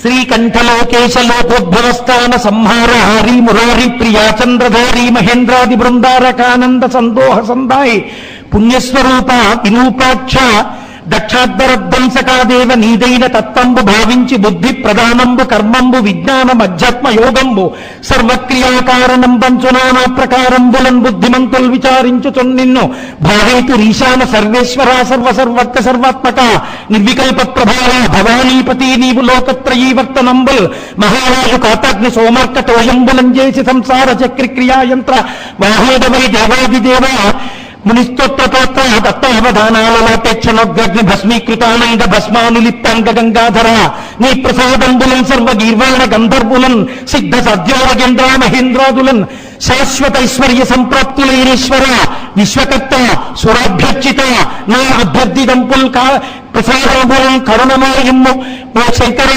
శ్రీకంఠలోకేశలోకోద్భవస్థాన సంహార హారి మురారి ప్రియా చంద్రధారి మహేంద్రాది బృందారకానంద సందోహ సందాయి పుణ్యస్వరూప వినూపాక్ష దక్షాద్దరధ్వంసకాదేవ నీదైన తత్వంబు భావించి బుద్ధి ప్రధానంబు కర్మంబు విజ్ఞానం అధ్యాత్మ యోగంబు సర్వక్రియాకారణం పంచునానా ప్రకారంబులన్ బుద్ధిమంతులు విచారించుచున్ నిన్ను భావేతు ఈశాన సర్వేశ్వర సర్వసర్వత్ర సర్వాత్మక నిర్వికల్ప ప్రభావ భవానీపతి నీవు లోకత్రయీవర్తనంబుల్ మహారాజు కాతాగ్ని సోమర్కటోయంబులం చేసి సంసార చక్రిక్రియాయంత్ర వాహోదవై దేవాదిదేవ మునిస్తోత్రతోత్ర దత్తావధానాలపేక్షణోగ్ని భస్మీకృతానంద భస్మానులిప్తాంగ గంగాధర నీ ప్రసాదంబులన్ సర్వగీర్వాణ గంధర్వులన్ సిద్ధ సద్యోగేంద్ర మహేంద్రాదులన్ శాశ్వతైశ్వర్య సంప్రాప్తులైరేశ్వర విశ్వకర్త సురాభ్యర్చిత నా అభ్యర్థిదంపుల్ ప్రసాదంబులం కరుణమాయమ్ము ఓ శంకర